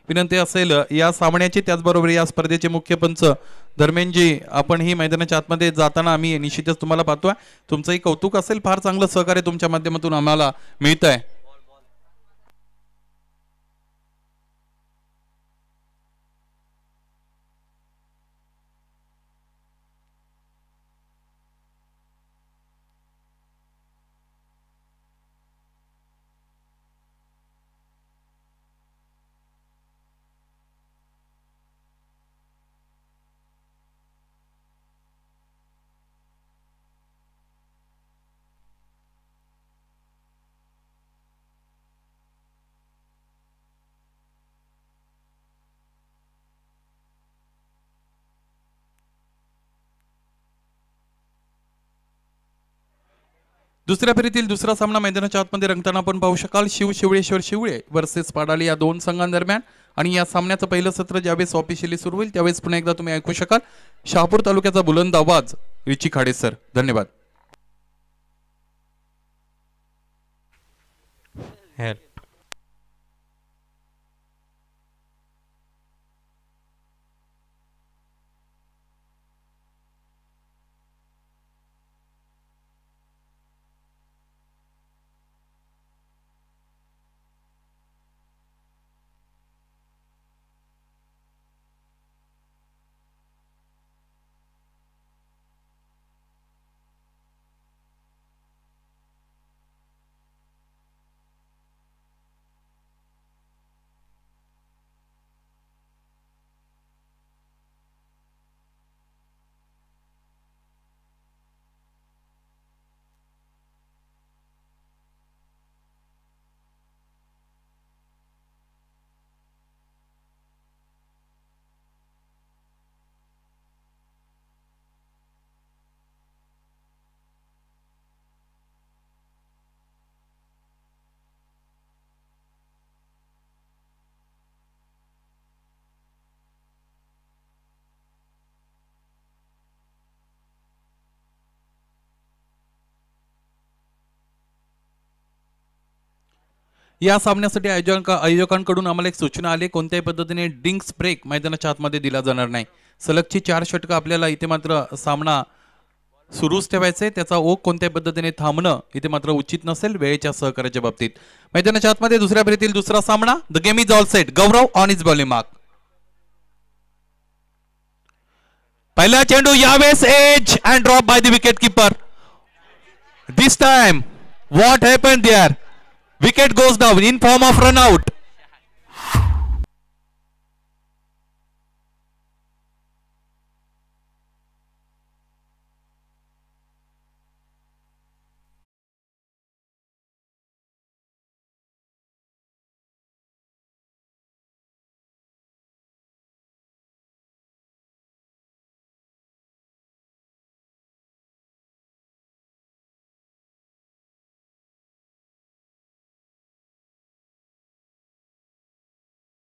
विनंती असेल या सामन्याची, त्याचबरोबर या स्पर्धेचे मुख्य पंच धर्मेंजी, आपण ही मैदानाच्या आतमध्ये जाताना आम्ही निश्चितच तुम्हाला पाहतोय. तुमचंही कौतुक असेल, फार चांगलं सहकार्य तुमच्या माध्यमातून आम्हाला मिळत आहे. दुसऱ्या फेरीतील दुसरा सामना मैदानाच्या आतमध्ये रंगताना आपण पाहू शकाल. शिवशिवळेश्वर शिवळे वर्सेस पाडाली या दोन संघांदरम्यान. आणि या सामन्याचं पहिलं सत्र ज्यावेळेस ऑफिशियली सुरू होईल त्यावेळेस पुन्हा एकदा तुम्ही ऐकू शकाल शहापूर तालुक्याचा बुलंद आवाज रिची खाडे सर. धन्यवाद. या सामन्यासाठी आयोजकांकडून आम्हाला एक सूचना आली. कोणत्याही पद्धतीने ड्रिंक्स ब्रेक मैदानाच्या आतमध्ये दिला जाणार नाही. सलगची 4 षटकं आपल्याला इथे मात्र सामना सुरूच ठेवायचे. त्याचा ओघ कोणत्याही पद्धतीने थांबणं इथे मात्र उचित नसेल वेळेच्या सहकार्याच्या बाबतीत. मैदानाच्या आतमध्ये दुसऱ्या फेरीतील दुसरा सामना. The game is all set. Gaurav on is bowling mark. पहिला चेंडू यावेळेस edge and drop by the wicket keeper. This time what happen there. Wicket goes down in form of run out.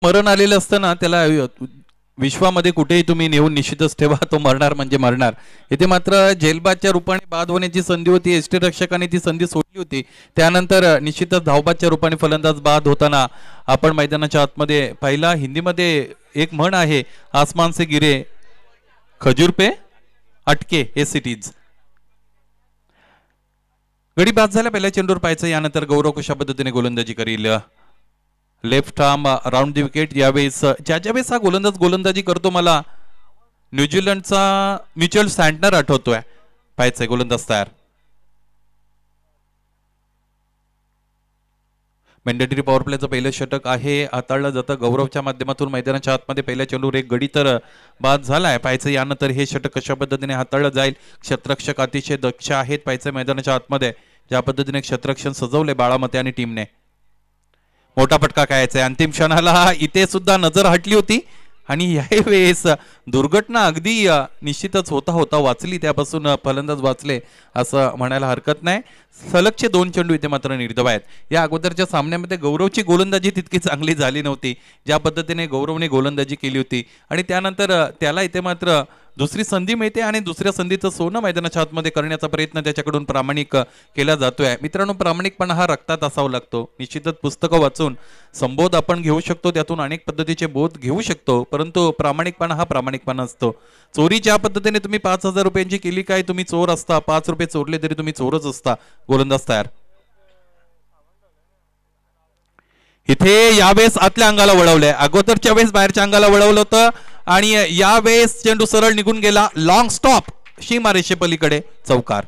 मरण आलेलं असताना त्याला विश्वामध्ये कुठेही तुम्ही नेऊन निश्चितच ठेवा, तो मरणार म्हणजे मरणार. इथे मात्र झेलबादच्या रूपाने बाद होण्याची संधी होती. यष्टीरक्षकाने ती संधी सोडली होती. त्यानंतर निश्चितच धावबादच्या रूपाने फलंदाज बाद होताना आपण मैदानाच्या आतमध्ये पहिला. हिंदीमध्ये एक म्हण आहे, आसमान से गिरे खजूर पे अटके हे सिटीज. गडी बाद झाल्या. पहिल्या चेंडूवर पाहायचं. यानंतर गौरव कशा पद्धतीने गोलंदाजी करील. Left arm round the wicket. यावेळेस ज्याच्या वेळेस हा गोलंदाजी करतो मला न्यूझीलंडचा मिचेल सँटनर आठवतोय. पाहायचंय गोलंदाज तयार. मॅन्डेटरी पॉवर प्लेचं पहिलं षटक आहे, हाताळलं जातं गौरवच्या माध्यमातून. मैदानाच्या आतमध्ये पहिल्या चेंडूवर एक गडी तर बाद झालाय. पाहायचं यानंतर हे षटक कशा पद्धतीने हाताळलं जाईल. क्षेत्ररक्षक अतिशय दक्ष आहेत. पाहायचं मैदानाच्या आतमध्ये ज्या पद्धतीने क्षेत्ररक्षण सजवले बाळामते आणि टीमने. मोठा फटका खायचा आहे. अंतिम क्षणाला इथे सुद्धा नजर हटली होती आणि यावेळेस दुर्घटना अगदी निश्चितच होता वाचली. त्यापासून फलंदाज वाचले असं म्हणायला हरकत नाही. सलगचे 2 चेंडू इथे मात्र निर्धाव आहेत. या अगोदरच्या सामन्यामध्ये गौरवची गोलंदाजी तितकी चांगली झाली नव्हती ज्या पद्धतीने गौरवने गोलंदाजी केली होती आणि त्यानंतर त्याला इथे मात्र दुसरी संधी मिळते आणि दुसऱ्या संधीचं सोनं मैदानाच्या आतमध्ये करण्याचा प्रयत्न त्याच्याकडून प्रामाणिक केला जातोय. मित्रांनो, प्रामाणिकपणा हा रक्तात असावा लागतो. निश्चितच पुस्तकं वाचून संबोध आपण घेऊ शकतो, त्यातून अनेक पद्धतीचे बोध घेऊ शकतो, परंतु प्रामाणिकपणा हा प्रामाणिकपणा असतो. चोरी ज्या पद्धतीने तुम्ही 5,000 रुपयांची केली, काय तुम्ही चोर असता, 5 रुपये चोरले तरी तुम्ही चोरच असता. गोलंदाज तयार. इथे यावेळेस आतल्या अंगाला वळवलंय, अगोदरच्या वेळेस बाहेरच्या अंगाला वळवलं होतं आणि यावेळेस चेंडू सरळ निघून गेला. लॉंग स्टॉप, सीमारेषे पलीकडे चौकार.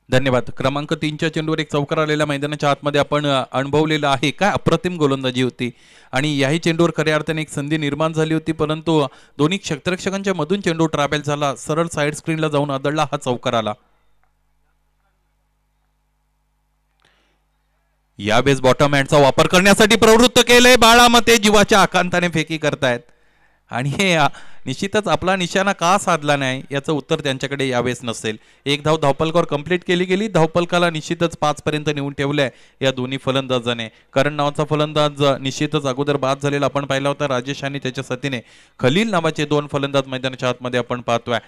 धन्यवाद. क्रमांक 3च्या चेंडूवर एक चौकार आलेला मैदानाच्या आतमध्ये आपण अनुभवलेला आहे. काय अप्रतिम गोलंदाजी होती आणि याही चेंडूवर खऱ्या अर्थाने एक संधी निर्माण झाली होती, परंतु दोन्ही क्षेत्ररक्षकांच्या मधून चेंडू ट्रॅव्हल झाला, सरळ साईड स्क्रीनला जाऊन आदळला, हा चौकार आला. यावेळेस बॉटम हँडचा वापर करण्यासाठी प्रवृत्त केलंय. बाळामते जीवाच्या आकांताने फेकी करतायत आणि हे निश्चितच आपला निशाणा का साधला नाही याचं उत्तर त्यांच्याकडे यावेळेस नसेल. एक धाव धावपलकावर कंप्लीट केली गेली. धावपलकाला निश्चितच 5 पर्यंत नेऊन ठेवलंय या दोन्ही फलंदाजाने. करण नावाचा फलंदाज निश्चितच अगोदर बाद झालेला आपण पाहिला होता. राजेश आणि त्याच्या साथीने खलील नावाचे 2 फलंदाज मैदानाच्या आतमध्ये आपण पाहतोय.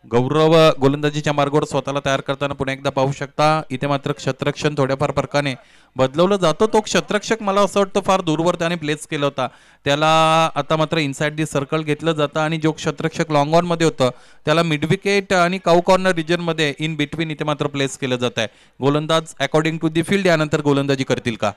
गौरव गोलंदाजीच्या मार्गावर स्वतःला तयार करताना पुन्हा एकदा पाहू शकता. इथे मात्र क्षेत्ररक्षण थोड्याफार फरकाने बदलवलं जातं. तो क्षेत्ररक्षक मला असं वाटतं फार दूरवर त्याने प्लेस केला होता, त्याला आता मात्र इनसाइड दी सर्कल घेतलं जातं आणि जो क्षेत्ररक्षक लॉंग ऑन मध्ये होतं त्याला मिड विकेट आणि काऊ कॉर्नर रिजन मध्ये इन बिटवीन इथे मात्र प्लेस केलं जात आहे. गोलंदाज अकॉर्डिंग टू दी फील्ड यानंतर गोलंदाजी करतील का?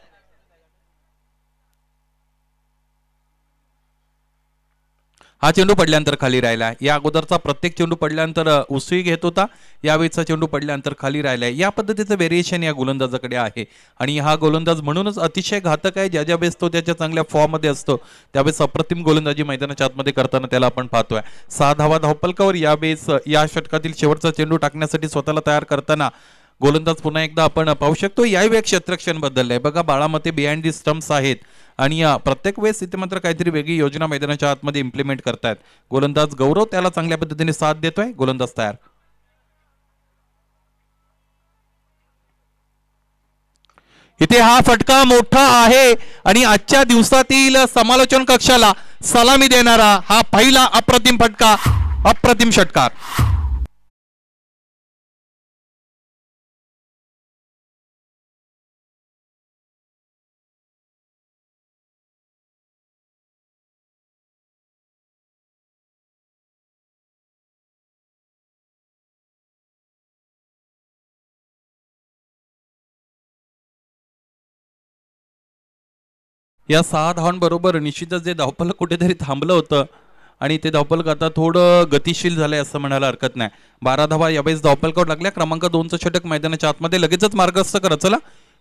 हा चेंडू पडल्यानंतर खाली राहिला. या अगोदरचा प्रत्येक चेंडू पडल्यानंतर उसळी घेत होता, यावेळेचा चेंडू पडल्यानंतर खाली राहिलाय. या पद्धतीचं व्हेरिएशन या गोलंदाजाकडे आहे आणि हा गोलंदाज म्हणूनच अतिशय घातक आहे. ज्या ज्या वेळेस तो त्याच्या चांगल्या फॉर्म मध्ये असतो त्यावेळेस अप्रतिम गोलंदाजी मैदानाच्या आतमध्ये करताना त्याला आपण पाहतोय. 6 धावा धावपलकावर यावेळेस या षटकातील शेवटचा चेंडू टाकण्यासाठी स्वतःला तयार करताना गोलंदाज पुन्हा एकदा आपण पाहू शकतो. यावेळी क्षेत्ररक्षण बदललंय बघा. बाळामते बिहाइंड दी स्टम्प्स आहेत आणि प्रत्येक वेळेस इथे मात्र काहीतरी वेगळी योजना मैदानाच्या आतमध्ये इम्प्लिमेंट करतायत. गोलंदाज गौरव त्याला चांगल्या पद्धतीने साथ देतोय. गोलंदाज तयार. इथे हा फटका मोठा आहे आणि आजच्या दिवसातील समालोचन कक्षाला सलामी देणारा हा पहिला अप्रतिम फटका, अप्रतिम षटकार. या 6 धावांबरोबर निश्चितच जे धावफलक कुठेतरी थांबलं होतं आणि ते धावफलक आता थोडं गतिशील झालंय असं म्हणायला हरकत नाही. 12 धावा यावेळेस धावफलकावर लागल्या. क्रमांक 2चं षटक मैदानाच्या आतमध्ये लगेचच मार्गस्थ करा. चला,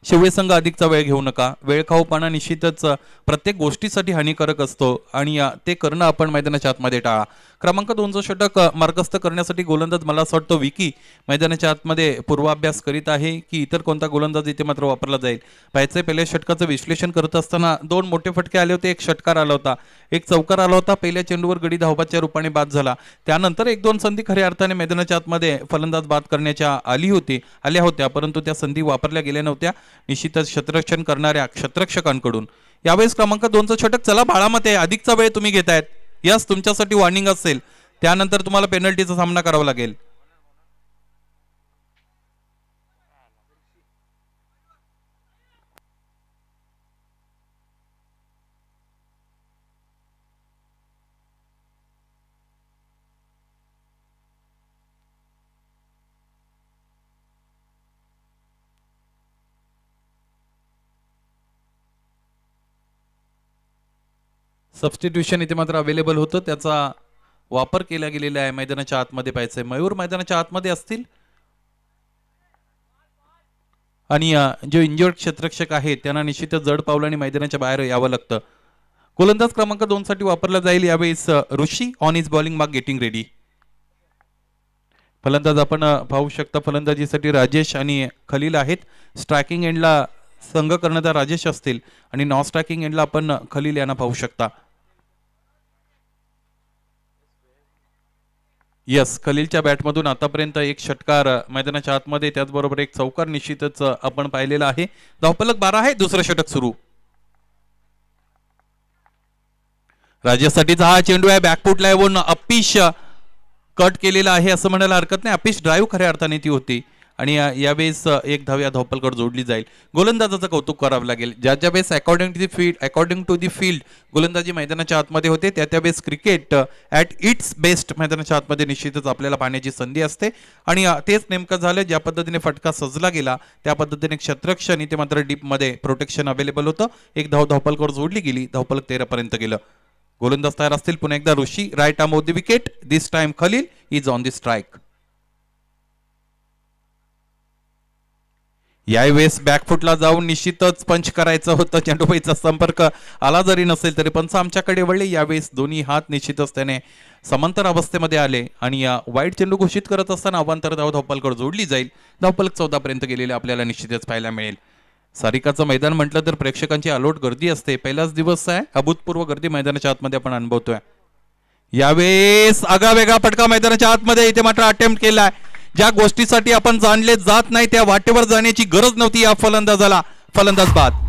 शिवळे संघ अधिकचा वेळ घेऊ नका. वेळखाऊपणा निश्चितच प्रत्येक गोष्टीसाठी हानिकारक असतो आणि ते करणं आपण मैदानाच्या आतमध्ये टाळा. क्रमांक 2चं षटक मार्गस्थ करण्यासाठी गोलंदाज मला असं वाटतं विकी मैदानाच्या आतमध्ये पूर्वाभ्यास करीत आहे की इतर कोणता गोलंदाज इथे मात्र वापरला जाईल. पाहायचे पहिल्या षटकाचं विश्लेषण करत असताना 2 मोठे फटके आले होते. एक षटकार आला होता, एक चौकार आला होता. पहिल्या चेंडूवर गडी धावबादच्या रूपाने बाद झाला. त्यानंतर 1-2 संधी खऱ्या अर्थाने मैदानाच्या आतमध्ये फलंदाज बाद करण्याच्या आल्या होत्या, परंतु त्या संधी वापरल्या गेल्या नव्हत्या निश्चितच क्षेत्ररक्षण करणाऱ्या क्षेत्ररक्षकांकडून. यावेळेस क्रमांक 2चं षटक. चला बाळामते, अधिकचा वेळ तुम्ही घेतायत. यस, तुमच्यासाठी वॉर्निंग असेल, त्यानंतर तुम्हाला पेनल्टीचा सामना करावा लागेल. सबस्टिट्यूशन इथे मात्र अवेलेबल होतं, त्याचा वापर केला गेलेला आहे. मैदानाच्या आतमध्ये पाहायचंय. मयूर मैदानाच्या आतमध्ये असतील आणि जो इंजर्ड क्षेत्ररक्षक आहे त्यांना निश्चितच जड पावलाने मैदानाच्या बाहेर यावं लागतं. गोलंदाज क्रमांक 2 साठी वापरला जाईल यावेळेस Rishi on is bowling mark getting ready. फलंदाज आपण पाहू शकता. फलंदाजीसाठी राजेश आणि खलील आहेत. स्ट्रायकिंग एंडला संघ करणारा राजेश असतील आणि नॉन स्ट्रायकिंग एंडला आपण खलील यांना पाहू शकता. यस, खलीलच्या बॅटमधून आतापर्यंत एक षटकार मैदानाच्या आतमध्ये, त्याचबरोबर एक चौकार निश्चितच आपण पाहिलेला आहे. धावफलक 12 आहे. दुसरं षटक सुरू. राज्यासाठीचा हा चेंडू आहे, बॅकफुटला येऊन अपिश कट केलेला आहे असं म्हणायला हरकत नाही. अपिश ड्राईव्ह खऱ्या अर्थाने ती होती आणि यावेळेस एक धाव या धावपलकडे जोडली जाईल. गोलंदाजाचं कौतुक करावं लागेल. ज्या ज्या वेळेस अकॉर्डिंग टू दी फील्ड गोलंदाजी मैदानाच्या आतमध्ये होते, त्या वेळेस क्रिकेट ॲट इट्स बेस्ट मैदानाच्या आतमध्ये निश्चितच आपल्याला पाहण्याची संधी असते आणि तेच नेमकं झालं. ज्या पद्धतीने फटका सजला गेला त्या पद्धतीने क्षेत्ररक्षण इथे मात्र डीपमध्ये प्रोटेक्शन अवेलेबल होतं. एक धाव धावपलकडे जोडली गेली. धावपलक 13 पर्यंत गेलं. गोलंदाज तयार असतील. पुन्हा एकदा Rishi, right arm off the wicket. This time Khalil is on the strike. यावेळेस बॅकफुटला जाऊन निश्चितच पंच करायचं होतं. चेंडूबाईचा संपर्क आला जरी नसेल तरी पंच आमच्याकडे वळले. यावेळेस दोन्ही हात निश्चितच त्याने समांतर अवस्थेमध्ये आले आणि या वाईट चेंडू घोषित करत असताना अवांतर धाव धावपलकडे जोडली जाईल. धावपलक 14 पर्यंत गेलेले आपल्याला निश्चितच पाहायला मिळेल. सारिकाचं मैदान म्हटलं तर प्रेक्षकांची अलोट गर्दी असते. पहिलाच दिवस आहे, अभूतपूर्व गर्दी मैदानाच्या आतमध्ये आपण अनुभवतोय. यावेळेस आगळावेगळा फटका मैदानाच्या आतमध्ये इथे मात्र अटेम्प्ट केलाय. ज्या गोष्टीसाठी आपण जाणले जात नाही त्या वाटेवर जाण्याची गरज नव्हती या फलंदाजाला. फलंदाज बाद.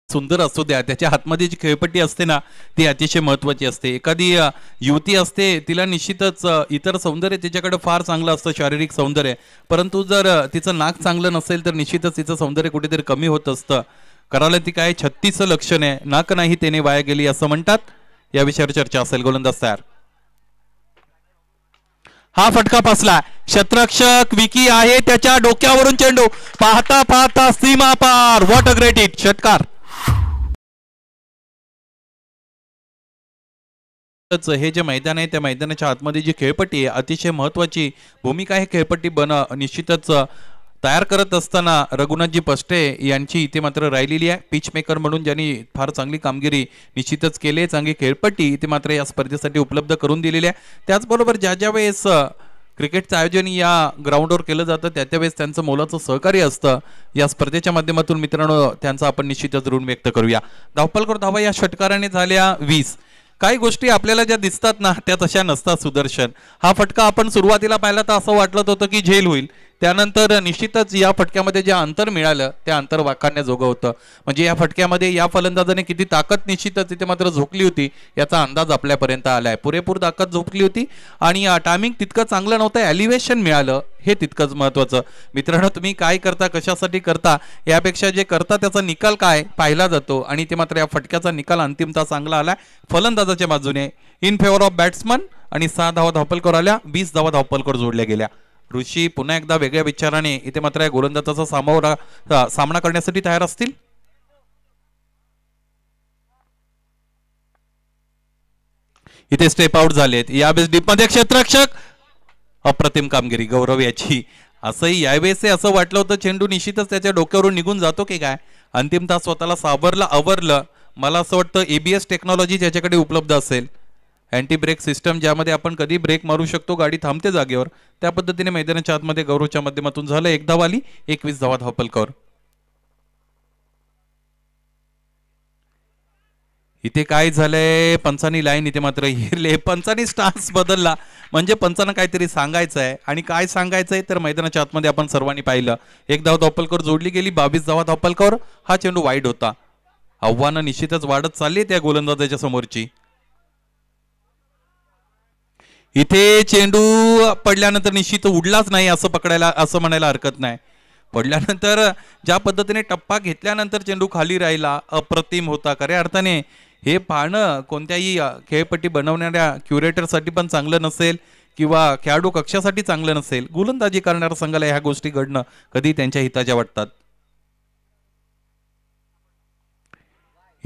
सुंदर असू द्या, त्याच्या हातमध्ये जी खेळपट्टी असते ना ती अतिशय महत्वाची असते. एखादी युवती असते, तिला निश्चितच इतर सौंदर्य तिच्याकडे फार चांगलं असतं, शारीरिक सौंदर्य. परंतु जर तिचं नाक चांगलं नसेल तर निश्चितच तिचं सौंदर्य कुठेतरी कमी होत असतं. करायला ती काय 36चं लक्षण आहे, नाक नाही त्याने वाया गेली असं म्हणतात. या विषयावर चर्चा असेल. गोलंदाज तयार. हा फटका फसला. क्षेत्ररक्षक विकी आहे, त्याच्या डोक्यावरून चेंडू पाहता पाहता सीमा पार. What a great hit. षटकार. हे जे मैदान आहे त्या मैदानाच्या आतमध्ये जी खेळपट्टी आहे अतिशय महत्वाची भूमिका हे खेळपट्टी निश्चितच तयार करत असताना रघुनाथजी पष्टे यांची इथे मात्र राहिलेली आहे. पिच मेकर म्हणून ज्यांनी फार चांगली कामगिरी निश्चितच केली. चांगली खेळपट्टी इथे मात्र या स्पर्धेसाठी उपलब्ध करून दिलेली आहे. त्याचबरोबर ज्या ज्या वेळेस क्रिकेटचं आयोजन या ग्राउंडवर केलं जातं त्या वेळेस त्यांचं मोलाचं सहकार्य असतं. या स्पर्धेच्या माध्यमातून मित्रांनो त्यांचा आपण निश्चितच ऋण व्यक्त करूया. धावपलकर धावा या षटकाराने झाल्या 20. काही गोष्टी आपल्याला ज्या दिसतात ना त्या तशा नसतात. सुदर्शन, हा फटका आपण सुरुवातीला पाहिला तर असं वाटलं होतं की झेल होईल. त्यानंतर निश्चितच या फटक्यामध्ये जे अंतर मिळालं त्या अंतर वाखाणण्याजोगं होतं. म्हणजे या फटक्यामध्ये या फलंदाजाने किती ताकद निश्चितच तिथे मात्र झोकली होती याचा अंदाज आपल्यापर्यंत आलाय. पुरेपूर ताकद झोकली होती आणि टायमिंग तितकं चांगलं नव्हतं. एलिव्हेशन मिळालं हे तितकंच महत्वाचं. मित्रांनो, तुम्ही काय करता, कशासाठी करता यापेक्षा जे करता त्याचा निकाल काय पाहिला जातो आणि ते मात्र या फटक्याचा निकाल अंतिमता चांगला आलाय फलंदाजाच्या बाजूने इन फेवर ऑफ बॅट्समन. आणि 6 धावा धावपलकर आल्या, 20 धावा धावपलकर जोडल्या गेल्या. ऋषी पुन्हा एकदा वेगळ्या विचाराने इथे मात्र या गोलंदाजाचा सामना करण्यासाठी तयार असतील. इथे स्टेप आउट झालेत. यावेळेस डीपमध्ये क्षेत्ररक्षक अप्रतिम कामगिरी गौरव याची. असंही यावेळेस असं वाटलं होतं चेंडू निश्चितच त्याच्या डोक्यावरून निघून जातो की काय. अंतिमतः स्वतःला आवरलं. मला असं वाटतं ABS टेक्नॉलॉजी ज्याच्याकडे उपलब्ध असेल, अँटी ब्रेक सिस्टम ज्यामध्ये आपण कधी ब्रेक मारू शकतो, गाडी थांबते जागेवर, त्या पद्धतीने मैदानाच्या आतमध्ये गौरवच्या माध्यमातून झालं. 1 धाव आली, 21 धावा धावपलकर. इथे काय झालंय, पंचानी लाईन इथे मात्र हिरले. पंचानी स्टान्स बदलला म्हणजे पंचांना काहीतरी सांगायचं आहे. आणि काय सांगायचंय तर मैदानाच्या आतमध्ये आपण सर्वांनी पाहिलं. 1 धाव धावपलकर जोडली गेली, 22 धावा धावपलकर. हा चेंडू वाईड होता. आव्हानं निश्चितच वाढत चालली त्या गोलंदाजाच्या समोरची. इथे चेंडू पडल्यानंतर निश्चित उडलाच नाही असं म्हणायला हरकत नाही. पडल्यानंतर ज्या पद्धतीने टप्पा घेतल्यानंतर चेंडू खाली राहिला अप्रतिम होता. खऱ्या अर्थाने हे पाहणं कोणत्याही खेळपट्टी बनवणाऱ्या क्युरेटरसाठी पण चांगलं नसेल किंवा खेळाडू कक्षासाठी चांगलं नसेल. गोलंदाजी करणाऱ्या संघाला ह्या गोष्टी घडणं कधी त्यांच्या हिताच्या वाटतात.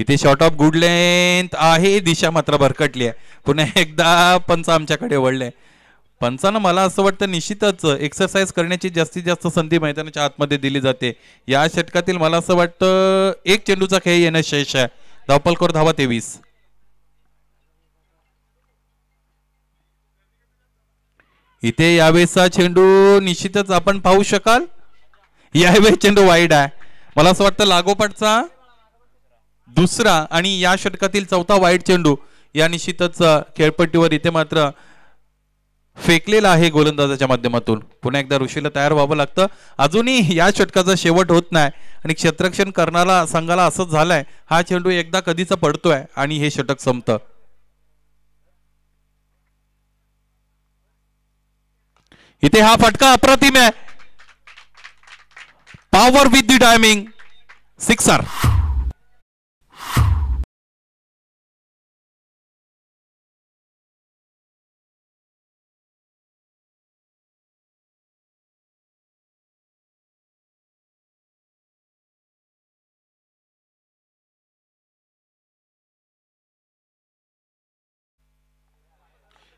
इथे शॉर्ट ऑफ गुड लेंथ आहे, दिशा मात्र भरकटली आहे. पुन्हा एकदा पंच आमच्याकडे वळले. पंचानं मला असं वाटतं निश्चितच एक्सरसाइज करण्याची जास्तीत जास्त संधी मैदानाच्या आतमध्ये दिली जाते. या षटकातील मला असं वाटतं एक चेंडूचा खेळ येणं शेष आहे. धावपलकर धावा 23. इथे यावेळेसचा चेंडू निश्चितच आपण पाहू शकाल. यावेळेस चेंडू वाईड आहे. मला असं वाटतं लागोपाठचा दुसरा आणि या षटकातील चौथा वाईड चेंडू या निश्चितच खेळपट्टीवर इथे मात्र फेकलेला आहे गोलंदाजाच्या माध्यमातून. पुन्हा एकदा ऋषीला तयार व्हावं लागतं. अजूनही या षटकाचा शेवट होत नाही आणि क्षेत्ररक्षण करणारा संघाला असंच झालंय, हा चेंडू एकदा कधीचा पडतोय आणि हे षटक संपतं. इथे हा फटका अप्रतिम आहे. Power with the timing, sixer.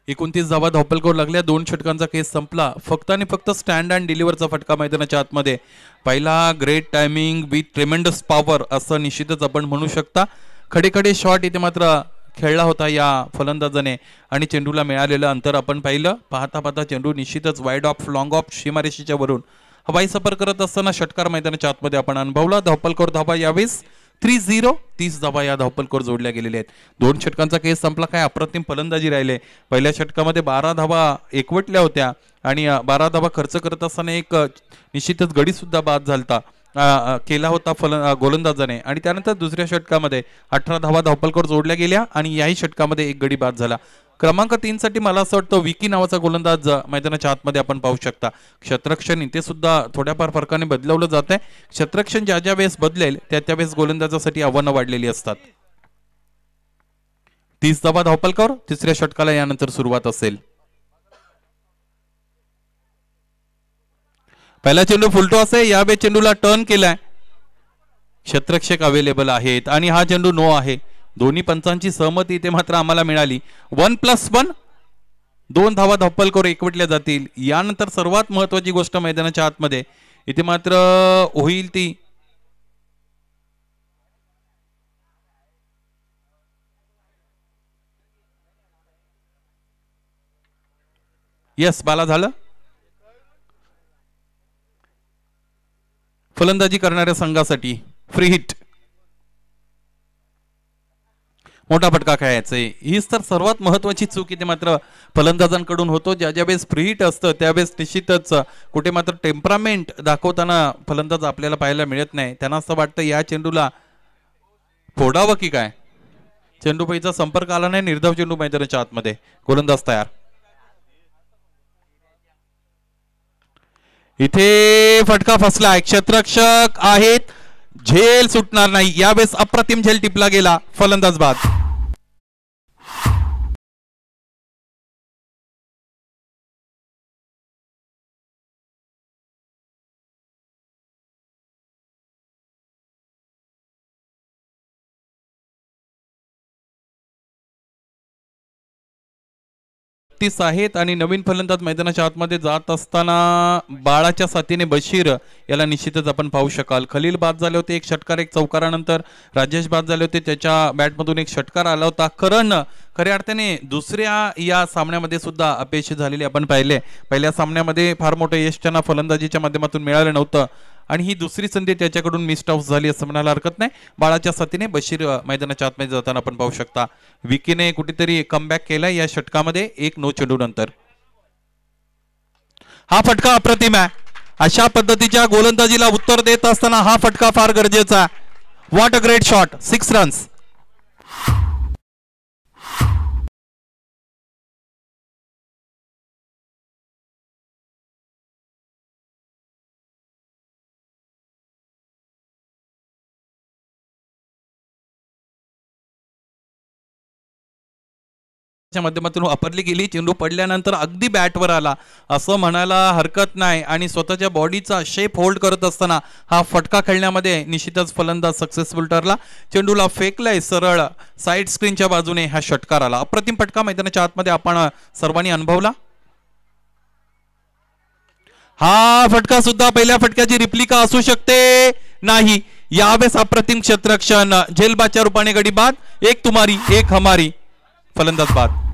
एकोणतीस धावा धावपलकर लागल्या. 2 षटकांचा केस संपला. फक्त आणि फक्त स्टँड अँड डिलिव्हरचा फटका मैदानाच्या आतमध्ये. पहिला ग्रेट टायमिंग विथ ट्रेमेंडस पॉवर असं निश्चितच आपण म्हणू शकता. खडे शॉट इथे मात्र खेळला होता या फलंदाजाने आणि चेंडूला मिळालेलं अंतर आपण पाहिलं. पाहता पाहता चेंडू निश्चितच वाईड ऑफ लॉंग ऑफ सीमारेषेच्या वरून हवाई सफर करत असताना षटकार मैदानाच्या आतमध्ये आपण अनुभवला. धावपलकर धावा यावेळेस 3-0. 30 धावा या धावपलकर जोडल्या गेलेल्या आहेत. 2 षटकांचा केस संपला. काय अप्रतिम फलंदाजी राहिले. पहिल्या षटकामध्ये 12 धावा एकवटल्या होत्या आणि 12 धावा खर्च करत असताना एक निश्चितच गडी सुद्धा बाद झालता केला होता गोलंदाजाने आणि त्यानंतर दुसऱ्या षटकामध्ये 18 धावा धावपलकर जोडल्या गेल्या आणि याही षटकामध्ये एक गडी बाद झाला. क्रमांक 3 साठी मला असं वाटतं विकी नावाचा गोलंदाज मैदानाच्या आतमध्ये आपण पाहू शकता. क्षेत्ररक्षण इथे सुद्धा थोड्याफार फरकाने बदलवलं जात आहे. क्षेत्ररक्षण ज्या ज्या वेळेस बदलेल त्या त्यावेळेस गोलंदाजासाठी आव्हानं वाढलेली असतात. 30 धावा धावपलकर. तिसऱ्या षटकाला यानंतर सुरुवात असेल. पहिला चेंडू फुलटॉस आहे. यावेळेस चेंडूला टर्न केलाय. क्षेत्ररक्षक अवेलेबल आहेत आणि हा चेंडू नो आहे. दोन्ही पंचांची सहमती इथे मात्र आम्हाला मिळाली. 1+1. 2 धावा धावपलकर एकवटल्या जातील. यानंतर सर्वात महत्वाची गोष्ट मैदानाच्या आतमध्ये इथे मात्र होईल ती यस बाला झालं. फलंदाजी करणाऱ्या संघासाठी फ्री हिट. मोठा फटका खेळायचा. हीच तर सर्वात महत्वाची चूक इथे मात्र फलंदाजांकडून होतो. ज्या ज्या वेळेस फ्री हिट असतं त्यावेळेस निश्चितच कुठे मात्र टेम्परामेंट दाखवताना फलंदाज आपल्याला पाहायला मिळत नाही. त्यांना असं वाटतं या चेंडूला फोडावं की काय. चेंडूपैचा संपर्क आला नाही. निर्धाव चेंडू मैदानाच्या आतमध्ये. गोलंदाज तयार. इथे फटका फसलाय. क्षेत्ररक्षक आहेत. झेल सुटणार नाही. यावेळेस अप्रतिम झेल टिपला गेला. फलंदाज बाद. आहेत आणि नवीन फलंदाज मैदानाच्या आतमध्ये जात असताना बाळाच्या साथीने बशीर याला निश्चितच आपण पाहू शकाल. खलील बाद झाले होते. एक षटकार एक चौकारानंतर राजेश बाद झाले होते. त्याच्या बॅटमधून एक षटकार आला होता. करण खऱ्या अर्थाने दुसऱ्या या सामन्यामध्ये सुद्धा अपयशी झालेले आपण पाहिले. पहिल्या सामन्यामध्ये फार मोठं यश त्यांना फलंदाजीच्या माध्यमातून मिळालं नव्हतं आणि ही दुसरी संधी त्याच्याकडून मिस्ड आउट झाली असं म्हणायला हरकत नाही. बाळाच्या साथीने बशीर मैदानाच्या आतमध्ये जाताना आपण पाहू शकता. विकीने कुठेतरी कमबॅक केला या षटकामध्ये. एक नो चेंडू नंतर हा फटका अप्रतिम आहे. अशा पद्धतीच्या गोलंदाजीला उत्तर देत असताना हा फटका फार गरजेचा आहे. What a great shot. 6 runs. माध्यमातून वापरली गेली. चेंडू पडल्यानंतर अगदी बॅटवर आला असं म्हणायला हरकत नाही आणि स्वतःच्या बॉडीचा शेप होल्ड करत असताना हा फटका खेळण्यामध्ये निश्चितच फलंदाज सक्सेसफुल ठरला. चेंडूला फेकलाय सरळ साईड स्क्रीनच्या बाजूने हा षटकार आला. अप्रतिम फटका मैदानाच्या आतमध्ये आपण सर्वांनी अनुभवला. हा फटका सुद्धा पहिल्या फटक्याची रिप्लिका असू शकते नाही. यावेळेस अप्रतिम क्षेत्ररक्षण झेलबाच्या रूपाने गडी बाद. एक तुम्हारी एक हमारी, फलंदाज बाद.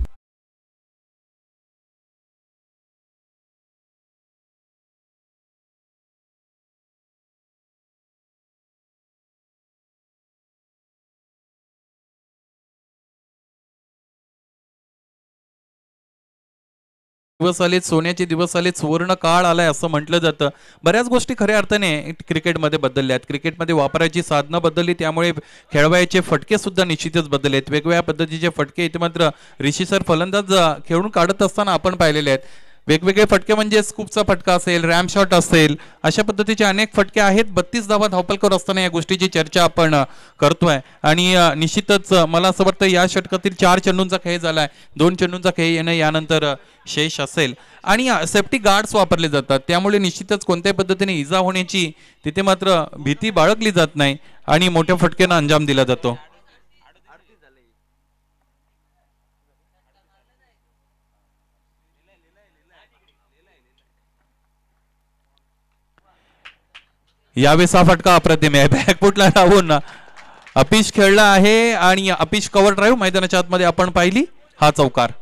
दिवस आलेत, सोन्याचे दिवस आलेत, सुवर्ण काळ आलाय असं म्हटलं जातं. बऱ्याच गोष्टी खऱ्या अर्थाने क्रिकेटमध्ये बदलल्या आहेत. क्रिकेटमध्ये वापरायची साधनं बदलली, त्यामुळे खेळवायचे फटके सुद्धा निश्चितच बदलले आहेत. वेगवेगळ्या पद्धतीचे फटके इथे मात्र ऋषी सर फलंदाज खेळून काढत असताना आपण पाहिलेले आहेत. वेगवेगळे फटके म्हणजे स्कूपचा फटका असेल, रॅम शॉट असेल, अशा पद्धतीचे अनेक फटके आहेत. 32 धावा धावपलकर असताना या गोष्टीची चर्चा आपण करतोय आणि निश्चितच मला असं वाटतं या षटकातील 4 चेंडूंचा खेळ झालाय. 2 चेंडूंचा खेळ येणं यानंतर शेष असेल आणि सेफ्टी गार्ड्स वापरले जातात, त्यामुळे निश्चितच कोणत्याही पद्धतीने इजा होण्याची तिथे मात्र भीती बाळगली जात नाही आणि मोठ्या फटक्यानं अंजाम दिला जातो. यावेळेस हा फटका अप्रतिम आहे. बॅकफुटला राहून अपिश खेळला आहे आणि अपिश कव्हर ड्राईव्ह मैदानाच्या आतमध्ये आपण पाहिली. हा चौकार.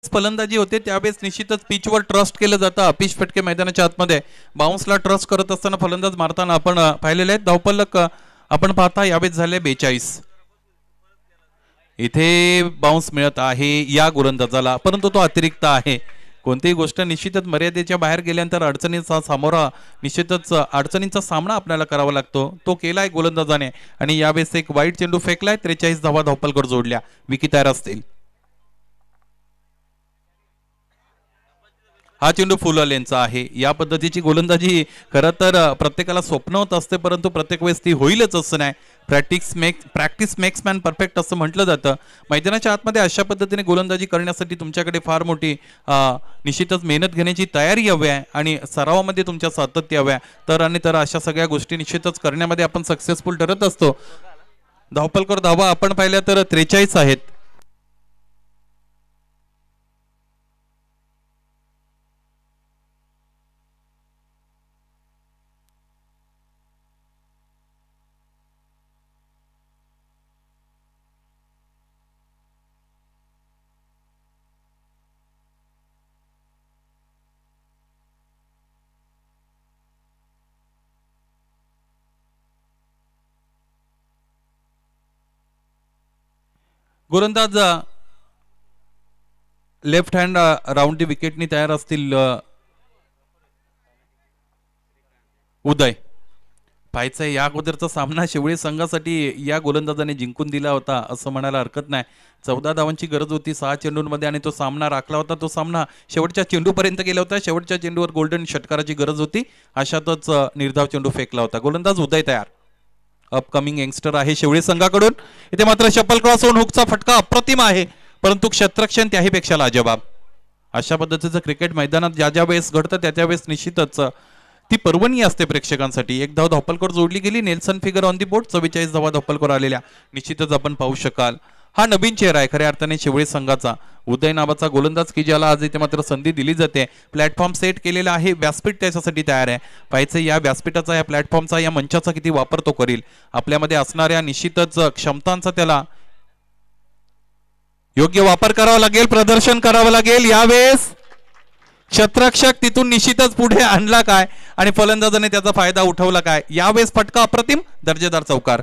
फलंदाजी होते त्यावेळेस निश्चितच पिचवर ट्रस्ट केलं जातं. अपिश फटके मैदानाच्या आतमध्ये बाउन्सला ट्रस्ट करत असताना फलंदाज मारताना आपण पाहिलेले आहेत. धावपलक आपण पाहता यावेळेस झाले 42. इथे बाउन्स मिळत आहे या गोलंदाजाला, परंतु तो अतिरिक्त आहे. कोणतीही गोष्ट निश्चितच मर्यादेच्या बाहेर गेल्यानंतर अडचणीचा सामोरा निश्चितच अडचणींचा सामना आपल्याला करावा लागतो. तो केलाय गोलंदाजाने आणि यावेळेस एक वाईट चेंडू फेकलाय. 43 धावा धावपलकर जोडल्या. विकी तयार असतील. हा चेंडू फुललेंचा आहे. या पद्धतीची गोलंदाजी खरं तर प्रत्येकाला स्वप्नवत असते, परंतु प्रत्येक वेळेस ती होईलच असं नाही. प्रॅक्टिस मेक्स मॅन परफेक्ट असं म्हटलं जातं. मैदानाच्या आतमध्ये अशा पद्धतीने गोलंदाजी करण्यासाठी तुमच्याकडे फार मोठी निश्चितच मेहनत घेण्याची तयारी हवी आहे आणि सरावामध्ये तुमच्या सातत्य हव्या. तर आणि तर अशा सगळ्या गोष्टी निश्चितच करण्यामध्ये आपण सक्सेसफुल ठरत असतो. धावपलकर धावा आपण पाहिल्या तर 43 आहेत. गोलंदाज लेफ्ट हँड राऊंड दी विकेटनी तयार असतील. उदय पाहायचंय या अगोदरचा सामना शिवळे संघासाठी या गोलंदाजाने जिंकून दिला होता असं म्हणायला हरकत नाही. 14 धावांची गरज होती 6 चेंडूंमध्ये आणि तो सामना राखला होता. तो सामना शेवटच्या चेंडूपर्यंत गेला होता. शेवटच्या चेंडूवर गोल्डन षटकाराची गरज होती. अशातच निर्धाव चेंडू फेकला होता. गोलंदाज उदय तयार. अपकमिंग यंगस्टर आहे शिवळे संघाकडून. इथे मात्र शपल क्रॉस होऊन हुकचा फटका अप्रतिम आहे, परंतु क्षेत्ररक्षण त्याही पेक्षा लाजवाब. अशा पद्धतीचं क्रिकेट मैदानात ज्या ज्या वेळेस घडतं त्या त्या वेळेस निश्चितच ती पर्वणी असते प्रेक्षकांसाठी. एक धाव धावपलकर जोडली गेली. Nelson figure on the board. 44 धावा धावपलकर आलेल्या निश्चितच आपण पाहू शकाल. हा नवीन चेहरा आहे खऱ्या अर्थाने शिवळे संघाचा. उदय नावाचा गोलंदाज की ज्याला आज इथे मात्र संधी दिली जाते. प्लॅटफॉर्म सेट केलेला आहे. व्यासपीठ त्याच्यासाठी तयार आहे. पाहायचं या व्यासपीठाचा, या प्लॅटफॉर्मचा, या मंचाचा किती वापर तो करील. आपल्यामध्ये असणाऱ्या निश्चितच क्षमतांचा त्याला योग्य वापर करावा लागेल, प्रदर्शन करावं लागेल. यावेळेस क्षेत्ररक्षक तिथून निश्चितच पुढे आणला काय आणि फलंदाजाने त्याचा फायदा उठवला काय. यावेळेस फटका अप्रतिम, दर्जेदार चौकार.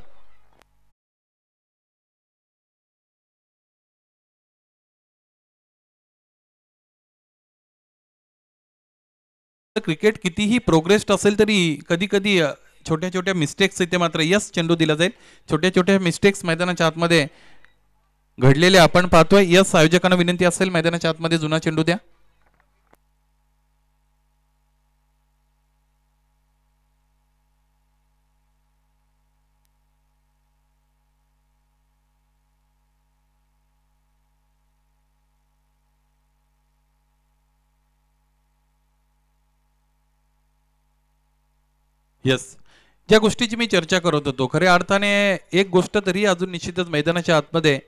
क्रिकेट कितीही प्रोग्रेस्ड असेल तरी कधी कधी छोट्या छोट्या मिस्टेक्स इथे मात्र यस चेंडू दिला जाईल. छोट्या छोट्या मिस्टेक्स मैदानाच्या आतमध्ये घडलेले आपण पाहतोय. यस आयोजकांना विनंती असेल मैदानाच्या आतमध्ये जुना चेंडू द्या. येस, ज्या गोष्टीची मी चर्चा करत होतो खऱ्या अर्थाने एक गोष्ट तरी अजून निश्चितच मैदानाच्या आतमध्ये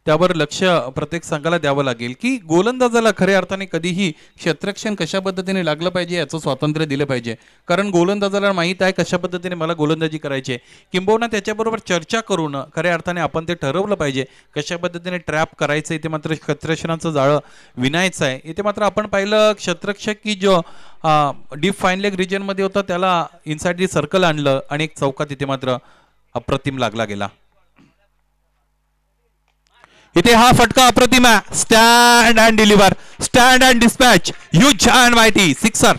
त्यावर लक्ष प्रत्येक संघाला द्यावं लागेल की गोलंदाजाला खऱ्या अर्थाने कधीही क्षेत्ररक्षण कशा पद्धतीने लागलं पाहिजे याचं स्वातंत्र्य दिलं पाहिजे. कारण गोलंदाजाला माहीत आहे कशा पद्धतीने मला गोलंदाजी करायची आहे, किंबहुना त्याच्याबरोबर चर्चा करून खऱ्या अर्थाने आपण ते ठरवलं पाहिजे कशा पद्धतीने ट्रॅप करायचं. इथे मात्र क्षेत्ररक्षणाचं जाळं विणायचं आहे. इथे मात्र आपण पाहिलं क्षेत्ररक्षक की जो डीप फाईन लेग रिजनमध्ये होता त्याला इनसाइड दी सर्कल आणलं आणि एक चौका तिथे मात्र अप्रतिम लागला गेला. इथे हा फटका अप्रतिम आहे. Stand and deliver, stand and dispatch, huge and mighty sixer.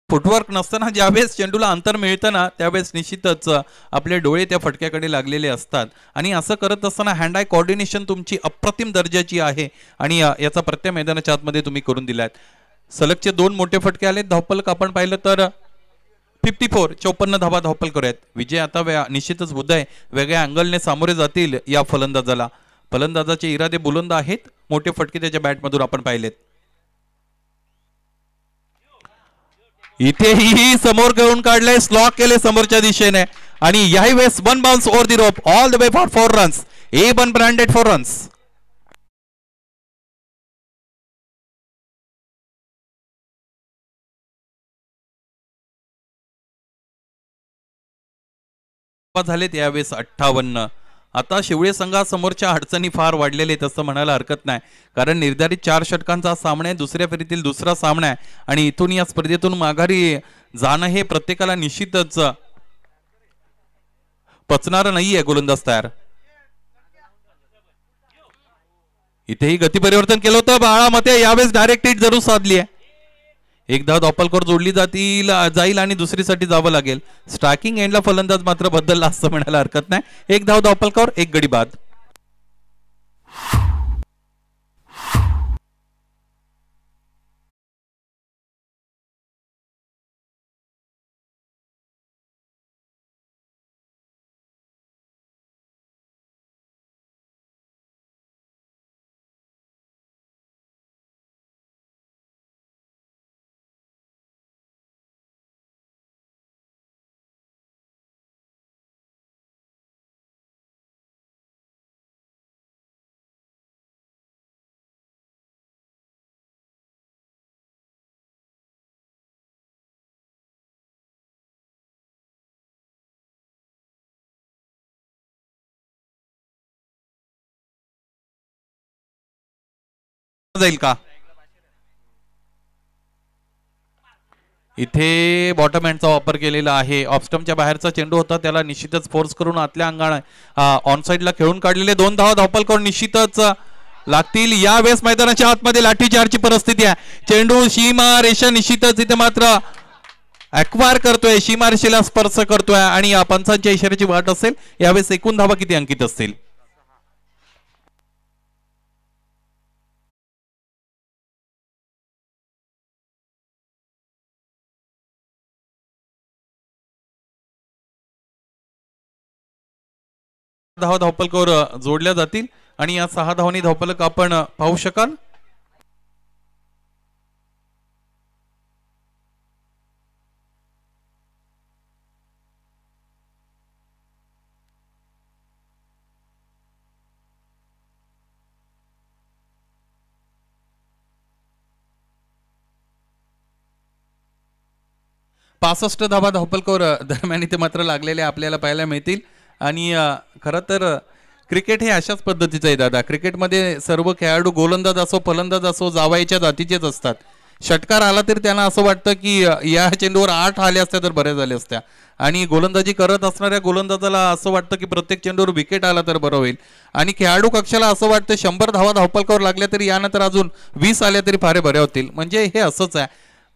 Footwork नसताना ज्यावेळेस चेंडूला अंतर मिळतं ना त्यावेळेस निश्चितच आपले डोळे त्या फटक्याकडे लागलेले असतात आणि असं करत असताना हँड आय कोऑर्डिनेशन तुमची अप्रतिम दर्जाची आहे आणि याचा प्रत्येक मैदानाच्या आतमध्ये तुम्ही करून दिलात. सलगचे 2 मोठे फटके आले. धावपलक आपण पाहिलं तर 54 धावा धावपल करूयात. विजय आता निश्चितच उदय वेगळ्या अँगलने सामोरे जातील या फलंदाजाला. फलंदाजाचे इरादे बुलंद आहेत. मोठे फटके त्याच्या बॅटमधून आपण पाहिलेत. इथेही समोर घेऊन काढले, स्लॉक केले समोरच्या दिशेने आणि याही वेळेस 1 bounce over the rope all the way for 4 runs. A1 branded 4 runs. झालेत यावेळेस 58. आता शिवळे संघासमोरच्या अडचणी फार वाढलेले आहेत असं म्हणायला हरकत नाही. कारण निर्धारित 4 षटकांचा सामना आहे, दुसऱ्या फेरीतील दुसरा सामना आहे आणि इथून या स्पर्धेतून माघारी जाणं हे प्रत्येकाला निश्चितच पचणारं नाहीये. गोलंदाज तयार. इथेही गती परिवर्तन केलं होतं बाळामध्ये. यावेळेस डायरेक्ट हिट जरूर साधली आहे. एक धाव धावपलकर जोडली जाईल आणि दुसरीसाठी जावं लागेल. स्ट्रायकिंग एंडला फलंदाज मात्र बदलला असं म्हणायला हरकत नाही. एक धाव धावपलकर, एक गडी बाद. जाईल का? इथे बॉटम हँडचा वापर केलेला आहे. ऑफस्टमच्या बाहेरचा चेंडू होता त्याला निश्चितच फोर्स करून आतल्या अंगणा ऑन साइडला खेळून काढलेले 2 धावा धावपल करून निश्चितच लागतील. यावेळेस मैदानाच्या आतमध्ये लाठीचार्जची परिस्थिती आहे. चेंडू सीमा रेषा निश्चितच इथे मात्र ॲक्वायर करतोय, सीमा रेषेला स्पर्श करतोय आणि या पंचांच्या इशाऱ्याची वाट असेल. यावेळेस एकूण धावा किती अंकित असतील? धावा धावपलकावर जोडल्या जातील आणि या 6 धावांनी धावपलक आपण पाहू शकाल. पासष्ट धावा धावपलकावर दरम्यान इथे मात्र लागलेले आपल्याला पाहायला मिळतील. आणि खरं तर क्रिकेट हे अशाच पद्धतीचं आहे दादा. क्रिकेटमध्ये सर्व खेळाडू गोलंदाज असो फलंदाज असो जावायच्या जातीचेच असतात. षटकार आला तरी त्यांना असं वाटतं की या चेंडूवर 8 आले असत्या तर बऱ्या झाल्या असत्या आणि गोलंदाजी करत असणाऱ्या गोलंदाजाला असं वाटतं की प्रत्येक चेंडूवर विकेट आला तर बरं होईल आणि खेळाडू कक्षाला असं वाटतं 100 धावा धावपलकावर लागल्या तरी यानंतर अजून 20 आल्या तरी फार बऱ्या होतील. म्हणजे हे असंच आहे.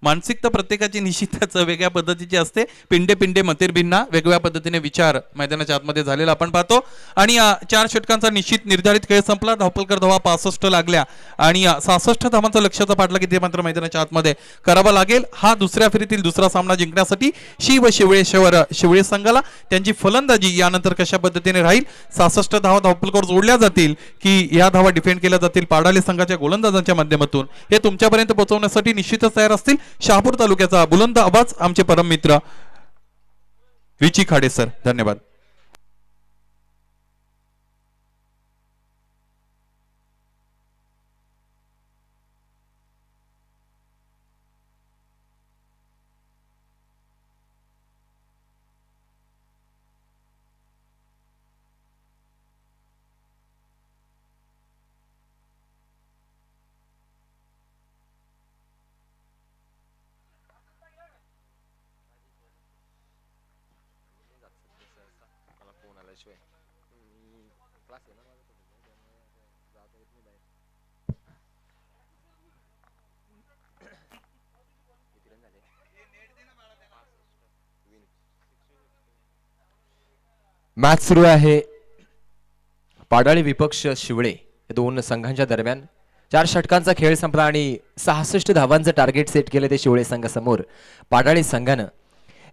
मानसिकता प्रत्येकाची निश्चितच वेगळ्या पद्धतीची असते. पिंडे पिंडे मतिर्भिन्ना, वेगवेगळ्या पद्धतीने विचार मैदानाच्या आतमध्ये झालेला आपण पाहतो. आणि 4 षटकांचा निश्चित निर्धारित खेळ संपला. धावपलकर धावा 65 लागल्या आणि 66 धावांचा लक्ष्याचा पाठला किती मात्र मैदानाच्या आतमध्ये करावा लागेल. हा दुसऱ्या फेरीतील दुसरा सामना जिंकण्यासाठी शिवळे संघाला त्यांची फलंदाजी यानंतर कशा पद्धतीने राहील. 66 धावा धावपलकर जोडल्या जातील की या धावा डिफेंड केल्या जातील पाडाले संघाच्या गोलंदाजांच्या माध्यमातून, हे तुमच्यापर्यंत पोहोचवण्यासाठी निश्चितच तयार असतील शहापूर तालुक्याचा बुलंद आवाज आमचे परम मित्र विची खाडे सर. धन्यवाद. मॅच सुरू आहे. पाडाळी विपक्ष शिवळे या दोन संघांच्या दरम्यान 4 षटकांचा खेळ संपला आणि 66 धावांचं टार्गेट सेट केले ते शिवळे संघासमोर. पाडाळी संघानं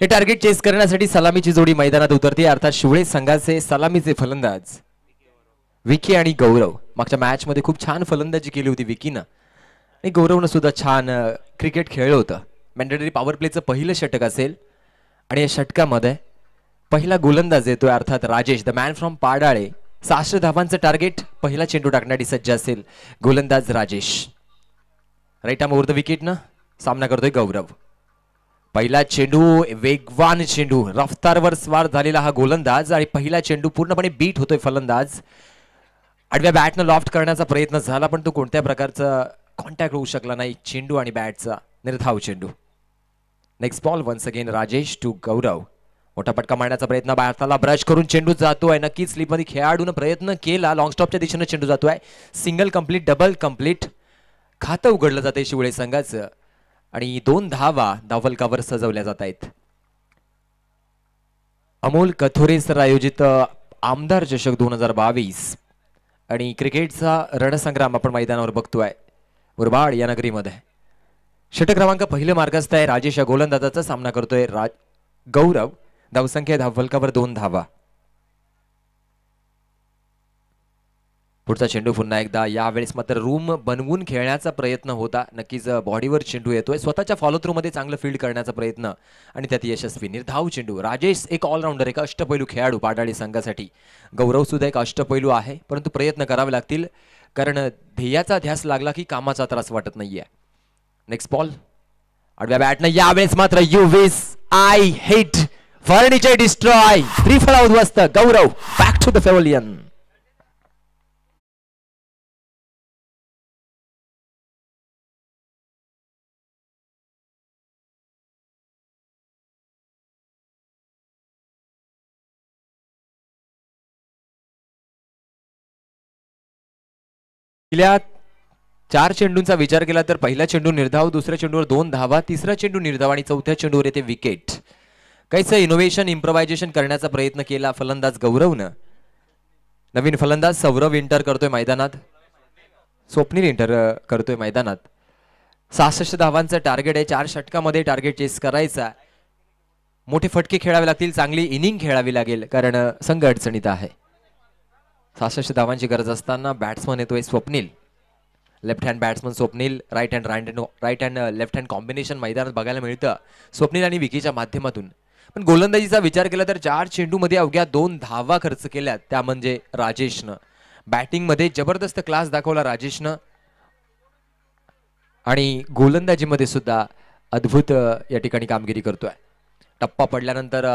हे टार्गेट चेस करण्यासाठी सलामीची जोडी मैदानात उतरते. अर्थात शिवळे संघाचे सलामीचे फलंदाज विकी आणि गौरव. मागच्या मॅच मध्ये खूप छान फलंदाजी केली होती विकीनं आणि गौरवनं सुद्धा छान क्रिकेट खेळलं होतं. मॅन्डेटरी पॉवर प्लेचं पहिलं षटक असेल आणि या षटकामध्ये पहिला गोलंदाज येतोय अर्थात Rajesh the man from Padale. 66 धावांचं टार्गेट, पहिला चेंडू टाकण्यासाठी सज्ज असेल गोलंदाज Rajesh. Right arm over the विकेटनं सामना करतोय गौरव. पहिला चेंडू वेगवान चेंडू, रफ्तारवर स्वार झालेला हा गोलंदाज आणि पहिला चेंडू पूर्णपणे बीट होतोय फलंदाज. आडव्या बॅटनं लॉफ्ट करण्याचा प्रयत्न झाला पण तो कोणत्या प्रकारचा कॉन्टॅक्ट होऊ शकला नाही चेंडू आणि बॅटचा. निर्धाव चेंडू. Next ball once again Rajesh to Gaurav. मोठा फटका मारण्याचा प्रयत्न, भारताला ब्रश करून चेंडू जातोय. नक्कीच स्लिपमध्ये खेळाडून प्रयत्न केला, लॉंग स्टॉपच्या दिशेने चेंडू जातोय. सिंगल कंप्लीट, डबल कंप्लीट खातं उघडलं जाते शिवळे संघाचं आणि 2 धावा धावफलकावर सजवल्या जात आहेत. अमोल कथोरे सर आयोजित आमदार चषक 2022 आणि क्रिकेटचा रणसंग्राम आपण मैदानावर बघतोय मुरबाड या नगरीमध्ये. षटक क्रमांक पहिलं मार्गस्थ आहे. राजेश या गोलंदाजाचा सामना करतोय गौरव. धावसंख्या धावफलकावर 2 धावा. पुढचा चेंडू पुन्हा एकदा, यावेळेस मात्र रूम बनवून खेळण्याचा प्रयत्न होता. नक्कीच बॉडीवर चेंडू येतोय. स्वतःच्या फॉलो थ्रू मध्ये चांगलं फील्ड करण्याचा प्रयत्न आणि त्यात यशस्वी. निर्धाव चेंडू. राजेश एक ऑलराऊंडर, एक अष्टपैलू खेळाडू पाडाळी संघासाठी. गौरव सुद्धा एक अष्टपैलू आहे, परंतु प्रयत्न करावे लागतील कारण ध्येयाचा ध्यास लागला की कामाचा त्रास वाटत नाहीये. नेक्स्ट बॉल आडव्या बॅटनं, यावेळेस मात्र यू विस आय हिट फर्निचर डिस्ट्रॉय. त्रिफळा उद्ध्वस्त. गौरव बॅक टू द पॅव्हिलियन. गेल्या 4 चेंडूंचा विचार केला तर पहिला चेंडू निर्धाव, दुसऱ्या चेंडूवर 2 धावा, तिसरा चेंडू निर्धाव आणि चौथ्या चेंडूवर येते विकेट. काहीच इनोव्हेशन इम्प्रोव्हायझेशन करण्याचा प्रयत्न केला फलंदाज गौरवनं. नवीन फलंदाज सौरव एंटर करतोय मैदानात. स्वप्नील एंटर करतोय मैदानात. 66 धावांचं टार्गेट आहे. 4 षटकामध्ये टार्गेट चेस करायचा. मोठे फटके खेळावे लागतील, चांगली इनिंग खेळावी लागेल कारण संघ अडचणीत आहे. 66 धावांची गरज असताना बॅट्समन येतोय Swapnil. Left hand batsman Swapnil. Right hand left hand combination मैदानात बघायला मिळतं स्वप्नील आणि विकीच्या माध्यमातून. पण गोलंदाजीचा विचार केला तर 4 चेंडूमध्ये अवघ्या 2 धावा खर्च केल्या, त्या म्हणजे राजेशनं. बॅटिंगमध्ये जबरदस्त क्लास दाखवला राजेशनं आणि गोलंदाजीमध्ये सुद्धा अद्भुत या ठिकाणी कामगिरी करतोय. टप्पा पडल्यानंतर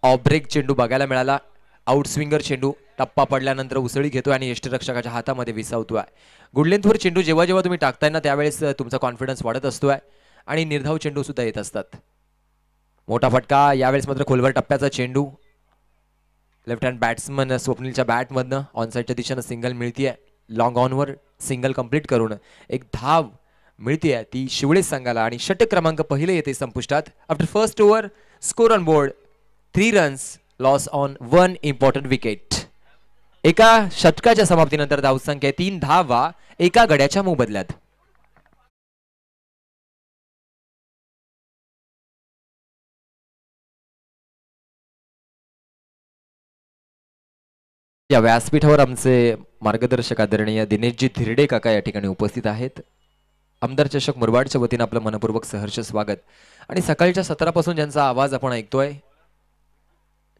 ऑफ ब्रेक चेंडू बघायला मिळाला. आउट स्विंगर चेंडू टप्पा पडल्यानंतर उसळी घेतोय आणि यष्टीरक्षकाच्या हातामध्ये विसावतोय. गुड लेंथवर चेंडू जेव्हा जेव्हा तुम्ही टाकताय ना त्यावेळेस तुमचा कॉन्फिडन्स वाढत असतोय आणि निर्धाव चेंडू सुद्धा येत असतात. मोठा फटका, यावेळेस मात्र खोलवर टप्प्याचा चेंडू. लेफ्ट हँड बॅट्समन स्वप्नीलच्या बॅटमधनं ऑन साईडच्या दिशेनं सिंगल मिळतीये. लॉंग ऑनवर सिंगल कंप्लीट करून एक धाव मिळते ती शिवळे संघाला आणि षटक क्रमांक पहिले येते संपुष्टात. After first over score on board 3 runs loss on 1 important wicket. एका षटकाच्या समाप्तीनंतर धावसंख्या 3 धावा एका गड्याच्या मोबदल्यात. या व्यासपीठावर आमचे मार्गदर्शक आदरणीय दिनेशजी धिरडे काका या ठिकाणी उपस्थित आहेत. आमदार चषक मुरबाडच्या वतीने आपलं मनपूर्वक सहर्ष स्वागत. आणि सकाळच्या सत्रापासून ज्यांचा आवाज आपण ऐकतोय,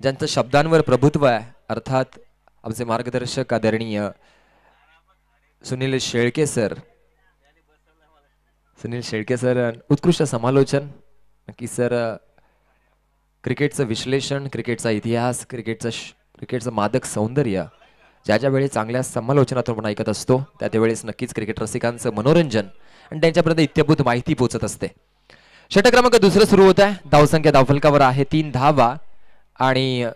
ज्यांचं शब्दांवर प्रभुत्व आहे, अर्थात आमचे मार्गदर्शक आदरणीय सुनील शेळके सर. सुनील शेळके सर उत्कृष्ट समालोचन. नक्की सर क्रिकेटचं विश्लेषण, क्रिकेटचा इतिहास, क्रिकेटचं मादक सौंदर्य ज्या ज्या वेळी चांगल्या समालोचनातून आपण ऐकत असतो त्या त्यावेळेस नक्कीच क्रिकेट रसिकांचं मनोरंजन आणि त्यांच्यापर्यंत इत्यभूत माहिती पोहोचत असते. षटक क्रमांक दुसरं सुरू होत आहे. धावसंख्या धावफलकावर आहे 3 धावा आणि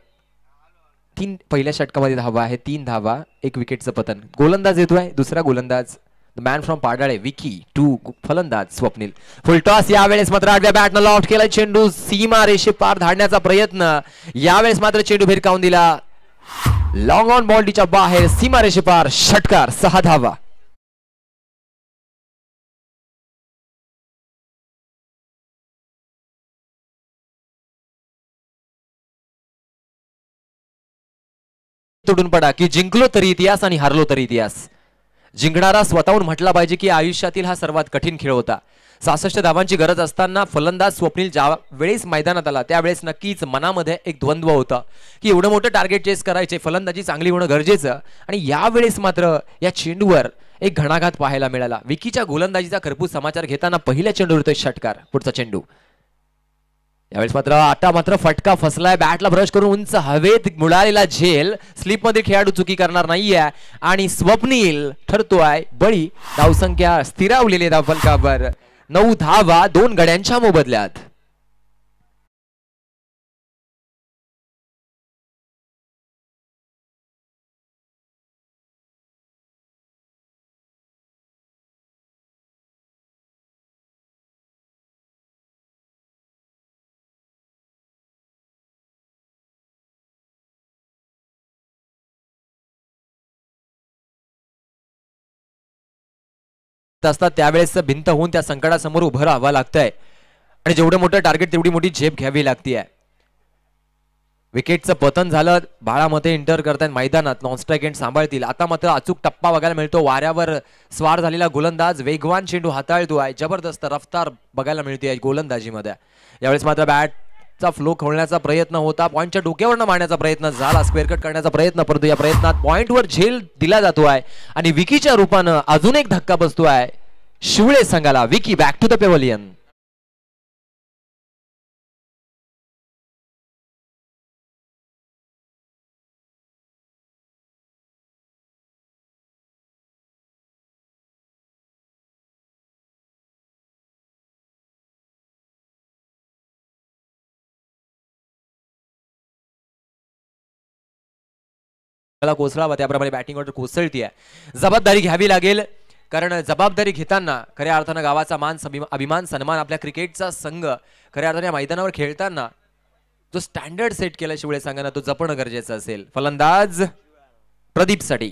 पहिल्या षटकामध्ये धावा आहे 3 धावा 1 विकेटचं पतन. गोलंदाज येतोय दुसरा गोलंदाज मॅन फ्रॉम पाडाळे विकी. 2 फलंदाज स्वप्नील. फुल टॉस. यावेळेस मात्र आडव्या बॅटनं लॉफ्ट केला चेंडू. सीमा रेषे पार धाडण्याचा प्रयत्न. यावेळेस मात्र चेंडू भिरकावून दिला लॉंग ऑन बाउंड्रीच्या बाहेर. सीमा रेषे पार. षटकार. 6 धावा. तोडून पडा की जिंकलो तरी इतिहास आणि हारलो तरी इतिहास. जिंकणारा स्वतःहून म्हटला पाहिजे की आयुष्यातील हा सर्वात कठीण खेळ होता. 66 धावांची गरज असताना फलंदाज स्वप्नील ज्या वेळेस मैदानात आला त्यावेळेस नक्कीच मनामध्ये एक द्वंद्व होता की एवढं मोठं टार्गेट चेस करायचे, फलंदाजी चांगली होणं गरजेचं. आणि यावेळेस मात्र या चेंडूवर एक घणाघात पाहायला मिळाला. विकीच्या गोलंदाजीचा खरपूस समाचार घेताना पहिल्या चेंडूवर येतोय षटकार. पुढचा चेंडू. यावेळेस मात्र आता मात्र फटका फसलाय. बॅटला ब्रश करून उंच हवेत मिळालेला झेल. स्लिप मध्ये खेळाडू चुकी करणार नाहीये आणि स्वप्नील ठरतोय बळी. धावसंख्या स्थिरावलेली धावफलकावर 9 धावा 2 गड्यांच्या मोबदल्यात. असतात त्यावेळेस भिंत होऊन त्या संकटासमोर उभं राहावं लागतंय आणि जेवढं मोठं टार्गेट तेवढी मोठी झेप घ्यावी लागतीये. विकेटचं पतन झालं. बाळामते इंटर करतायत मैदानात. नॉन स्ट्राईक एंड सांभाळतील. आता मात्र अचूक टप्पा बघायला मिळतो. वाऱ्यावर स्वार झालेला गोलंदाज वेगवान चेंडू हाताळतोय. जबरदस्त रफ्तार बघायला मिळते गोलंदाजीमध्ये. यावेळेस मात्र बॅटचा फ्लो खोलण्याचा प्रयत्न होता. पॉइंटच्या डोक्यावरनं मारण्याचा प्रयत्न झाला. स्क्वेअर कट करण्याचा प्रयत्न, परंतु या प्रयत्नात पॉइंटवर झेल दिला जातोय आणि विकीच्या रूपानं अजून एक धक्का बसतोय शिवळे संघाला. Vicky back to the pavilion. कोसळावा त्याप्रमाणे बॅटिंग ऑर्डर कोसळतीये. जबाबदारी घ्यावी लागेल कारण जबाबदारी घेताना खऱ्या अर्थानं गावाचा मान अभिमान सन्मान आपल्या क्रिकेटचा संघ खऱ्या अर्थाने मैदानावर खेळताना जो स्टँडर्ड सेट केला शिवळे संघानं तो जपणं गरजेचं असेल. फलंदाज प्रदीप साठी.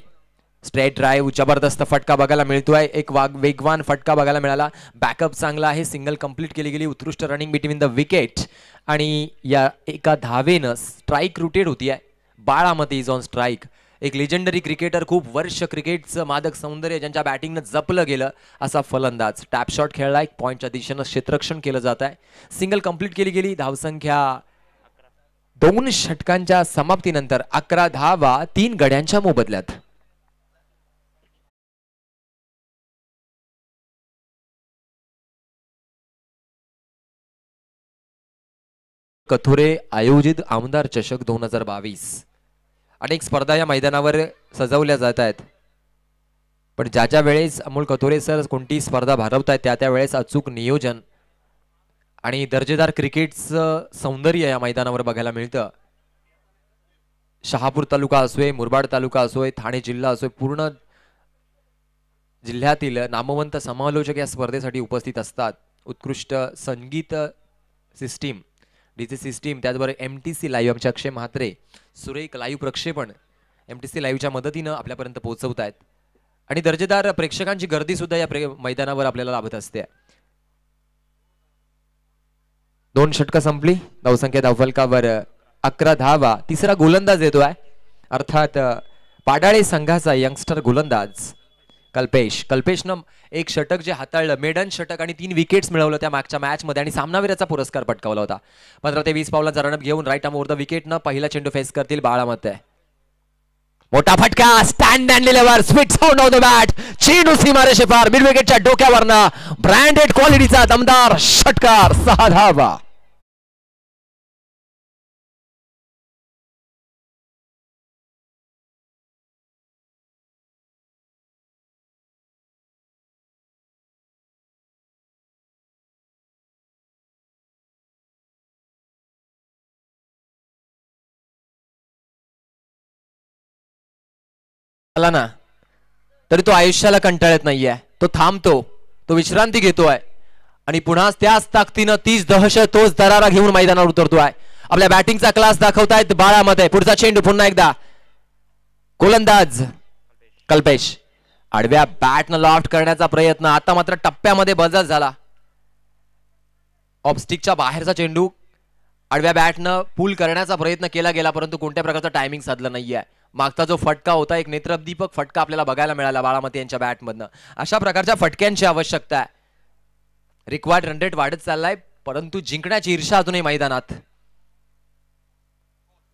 Straight drive. जबरदस्त फटका बघायला मिळतोय. एक वेगवान फटका बघायला मिळाला. बॅकअप चांगला आहे. सिंगल कंप्लीट केली गेली. उत्कृष्ट रनिंग बिटवीन द विकेट आणि या एका धावेनं स्ट्राईक रुटेड होतीये. बाळामती इज ऑन स्ट्राईक. एक लेजेंडरी क्रिकेटर, खूप वर्ष क्रिकेटचं मादक सौंदर्य ज्यांच्या बॅटिंगनं जपलं गेलं असा फलंदाज. टॅप शॉट खेळलाय. पॉइंटच्या दिशेनं क्षेत्ररक्षण केलं जात आहे. सिंगल कंप्लीट केली गेली. धावसंख्या 2 षटकांच्या समाप्तीनंतर 11 धावा 3 गड्यांच्या मोबदल्यात. कथोरे आयोजित आमदार चषक 2022 अनेक स्पर्धा या मैदानावर सजवल्या जात आहेत. पण ज्या ज्या वेळेस अमोल कथोरे सर कोणती स्पर्धा भरवतायत त्या वेळेस अचूक नियोजन आणि दर्जेदार क्रिकेटचं सौंदर्य या मैदानावर बघायला मिळतं. शहापूर तालुका असोय, मुरबाड तालुका असोय, ठाणे जिल्हा असोय, पूर्ण जिल्ह्यातील नामवंत समालोचक या स्पर्धेसाठी उपस्थित असतात. उत्कृष्ट संगीत सिस्टीम, डीजे सिस्टीम, त्याचबरोबर MTC लाईव्ह आमचे अक्षय म्हात्रे सुरेख लाईव्ह प्रक्षेपण MTC लाईव्हच्या मदतीनं आपल्यापर्यंत पोहोचवत आहेत आणि दर्जेदार प्रेक्षकांची गर्दी सुद्धा या मैदानावर आपल्याला लाभत असते. 2 षटकं संपली. धावसंख्या धावफलकावर 11 धावा. तिसरा गोलंदाज येतोय, अर्थात पाडाळे संघाचा यंगस्टर गोलंदाज कल्पेशनं एक षटक जे हाताळलं, मेडन षटक आणि 3 विकेट्स मिळवलं त्या मागच्या मॅच मध्ये आणि सामनावीराचा पुरस्कार पटकावला होता. 15 ते 20 पावलांचा रनअप घेऊन राईट आर्म ओव्हर द विकेटनं पहिला चेंडू फेस करतील बाळामते. मोठा फटका, stand and deliver, sweet sound of the bat, चेंडू सीमारेषे पार, मिड विकेटच्या डोक्यावरनं ब्रँडेड क्वालिटीचा दमदार षटकार, 6 धावा. आला ना तरी तो आयुष्याला कंटाळत नाहीये. तो थांबतो, तो विश्रांती घेतोय आणि पुन्हा त्याच ताकदीनं तीच दहशत, तोच दरारा घेऊन मैदानावर उतरतोय. आपल्या बॅटिंगचा क्लास दाखवतायत बाळामध्ये. पुढचा चेंडू पुन्हा एकदा गोलंदाज कल्पेश आडव्या बॅटनं लॉफ्ट करण्याचा प्रयत्न, आता मात्र टप्प्यामध्ये बजाज झाला. ऑफस्टिकच्या बाहेरचा चेंडू आडव्या बॅटनं पुल करण्याचा प्रयत्न केला गेला, परंतु कोणत्या प्रकारचा टायमिंग साधलं नाहीये. मागचा जो फटका होता एक नेत्रदीपक फटका आपल्याला बघायला मिळाला बाळामती यांच्या बॅटमधनं. अशा प्रकारच्या फटक्यांची आवश्यकता आहे. रिक्वायर्ड रन रेट वाढत चाललाय, परंतु जिंकण्याची ईर्षा अजूनही मैदानात.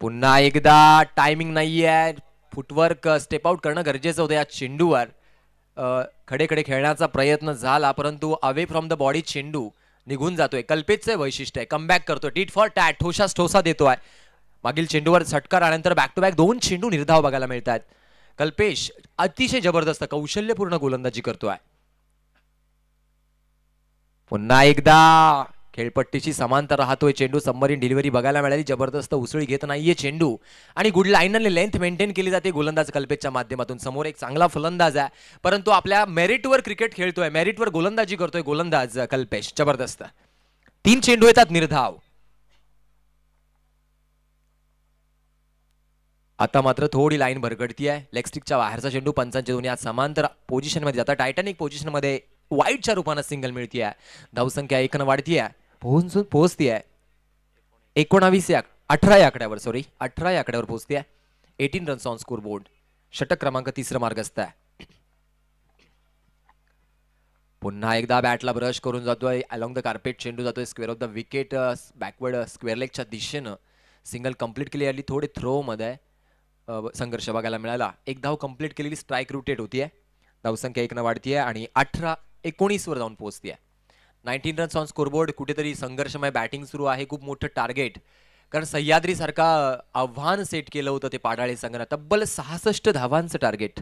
पुन्हा एकदा टायमिंग नाहीये, फुटवर्क स्टेप आउट करणं गरजेचं होतं. या चेंडूवर खडे खडे खेळण्याचा प्रयत्न झाला, परंतु अवे फ्रॉम द बॉडी चेंडू निघून जातोय. कल्पेशचे वैशिष्ट्य आहे, कमबॅक करतोय, टीट फॉर टॅट, ठोसास ठोसा देतोय. मागील चेंडूवर षटकार आल्यानंतर बॅक टू बॅक 2 चेंडू निर्धाव बघायला मिळत आहेत. कल्पेश अतिशय जबरदस्त कौशल्यपूर्ण गोलंदाजी करतोय. पुन्हा एकदा खेळपट्टीची समांतर राहतोय चेंडू, सबमरीन डिलिव्हरी बघायला मिळाली. जबरदस्त उसळी घेत नाहीये चेंडू आणि गुड लाईनने लेंथ मेंटेन केली जाते गोलंदाज कल्पेशच्या माध्यमातून. समोर एक चांगला फलंदाज आहे, परंतु आपल्या मेरिटवर क्रिकेट खेळतोय, मेरिटवर गोलंदाजी करतोय गोलंदाज कल्पेश. जबरदस्त 3 चेंडू येतात निर्धाव. आता मात्र थोडी लाईन भरकटती आहे. लेग स्टिकच्या बाहेरचा चेंडू, पंचांच्या दोन्ही आज समांतर पोझिशन मध्ये जातात. टायटॅनिक पोझिशन मध्ये वाईटच्या रूपाने सिंगल मिळतीये. धावसंख्या 1 न वाढतीये, पोहोचतीये 18 या आकड्यावर, 18 या आकड्यावर पोहोचतीये. 18 रन्स ऑन स्कोर बोर्ड. षटक क्रमांक 3 मार्गस्थ आहे. पुन्हा एकदा बॅटला ब्रश करून जातोय, अलॉंग द कार्पेट चेंडू जातोय square off the wicket, backward square लेगच्या दिशेनं. सिंगल कंप्लीट केली आली, थोडे थ्रो मध्ये संघर्ष बघायला मिळाला. 1 धाव कंप्लीट केलेली, स्ट्राईक रूटेड होतीये. धावसंख्या 1 न वाढतीये आणि 18-19 वर जाऊन पोहोचतीये. 19 रन्स ऑन स्कोरबोर्ड. कुठेतरी संघर्षमय बॅटिंग सुरू आहे, खूप मोठं टार्गेट, कारण सह्याद्री सारखा आव्हान सेट केलं होतं ते पाडाळे संघाने. तब्बल 66 धावांचं टार्गेट.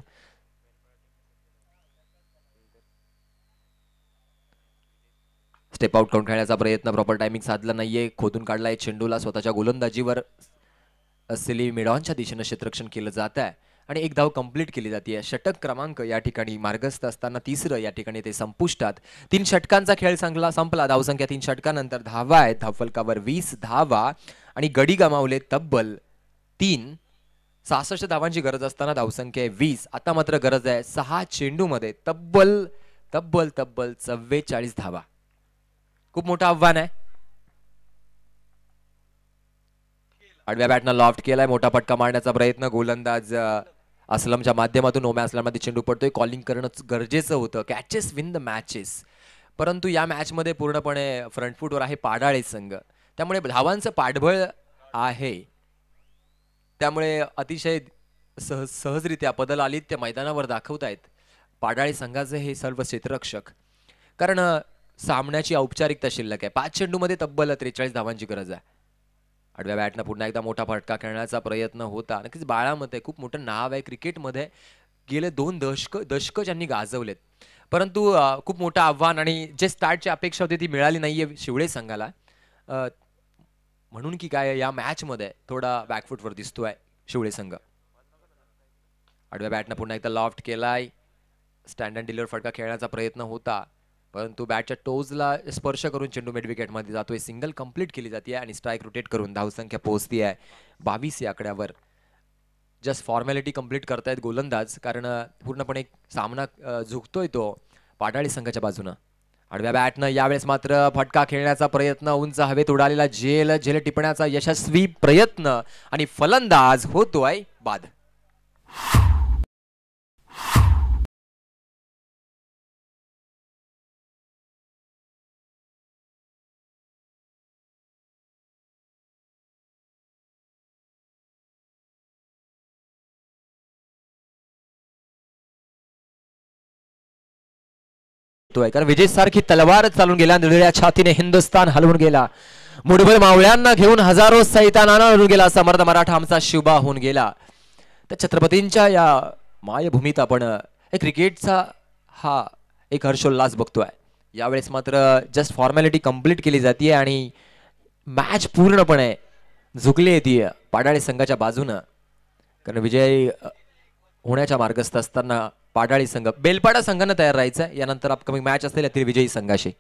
स्टेप आउट करून खेळण्याचा प्रयत्न, प्रॉपर टायमिंग साधला नाहीये, खोदून काढलाय चेंडूला. स्वतःच्या गोलंदाजीवर सिली मिडॉनच्या दिशेनं क्षेत्ररक्षण केलं जात आहे आणि 1 धाव कंप्लीट केली जाते. षटक क्रमांक या ठिकाणी मार्गस्थ असताना 3रं या ठिकाणी ते संपुष्टात. 3 षटकांचा खेळ संपला. धावसंख्या 3 षटकानंतर धावा आहेत. धावफलकावर 20 धावा आणि गडी गमावले तब्बल 3. 66 धावांची गरज असताना धावसंख्या 20. आता मात्र गरज आहे 6 चेंडूमध्ये तब्बल 44 धावा. खूप मोठं आव्हान आहे. आडव्या बॅटनं लॉफ्ट केलाय, मोठा फटका मारण्याचा प्रयत्न. गोलंदाज असलमच्या माध्यमातून ओम्या असलममध्ये चेंडू पडतोय. कॉलिंग करणं गरजेचं होतं. कॅचेस विन द मॅचेस, परंतु या मॅच मध्ये पूर्णपणे फ्रंट फूटवर आहे पाडाळे संघ, त्यामुळे धावांचं पाठबळ आहे. त्यामुळे अतिशय सहजरित्या बदल आलीत त्या मैदानावर दाखवतायत पाडाळे संघाचे हे सर्व क्षेत्ररक्षक, कारण सामन्याची औपचारिकता शिल्लक आहे. 5 चेंडूमध्ये तब्बल 43 धावांची गरज आहे. आडव्या बॅटनं पुन्हा एकदा मोठा फटका खेळण्याचा प्रयत्न होता. नक्कीच बाळामध्ये खूप मोठं नाव आहे क्रिकेटमध्ये, गेले 2 दशक ज्यांनी गाजवलेत, परंतु खूप मोठं आव्हान आणि जे स्टार्टची अपेक्षा होती ती मिळाली नाहीये शिवळे संघाला, म्हणून की काय या मॅच मध्ये थोडा बॅकफुटवर दिसतोय शिवळे संघ. आडव्या बॅटनं पुन्हा एकदा लॉफ्ट केलाय, स्टँड अँड डिलिव्हर फटका खेळण्याचा प्रयत्न होता, परंतु बॅटच्या टोजला स्पर्श करून चेंडू मिड विकेटमध्ये जातोय. सिंगल कंप्लीट केली जाते आणि स्ट्राईक रोटेट करून धावसंख्या पोहोचती आहे 22 या आकड्यावर. जस्ट फॉर्मॅलिटी कंप्लीट करतायत गोलंदाज, कारण पूर्णपणे सामना झुकतोय तो पाडाळी संघाच्या बाजूनं. आडव्या बॅटनं यावेळेस मात्र फटका खेळण्याचा प्रयत्न, उंच हवेत उडालेला झेल टिपण्याचा यशस्वी प्रयत्न आणि फलंदाज होतोय बाद. कारण विजय सारखी तलवार चालून गेला, निळ्या छातीने हिंदुस्थान हलवून गेला. मुठभर मावळ्यांना घेऊन हजारो सैतानांना हलवून गेला. समर्थ मराठा आमचा शिवबा होऊन गेला. तर छत्रपतींच्या या मायभूमीत आपण क्रिकेटचा हा एक हर्षोल्लास बघतोय. यावेळेस मात्र जस्ट फॉर्मॅलिटी कंप्लीट केली जाते आणि मॅच पूर्णपणे झुकली येते पाडाळी संघाच्या बाजूनं. कारण विजय होण्याच्या मार्गस्थ असताना पाडाळी संघ, बेलपाडा संघानं तयार राहायचं. यानंतर अपकमिंग मॅच असेल यातील विजयी संघाशी.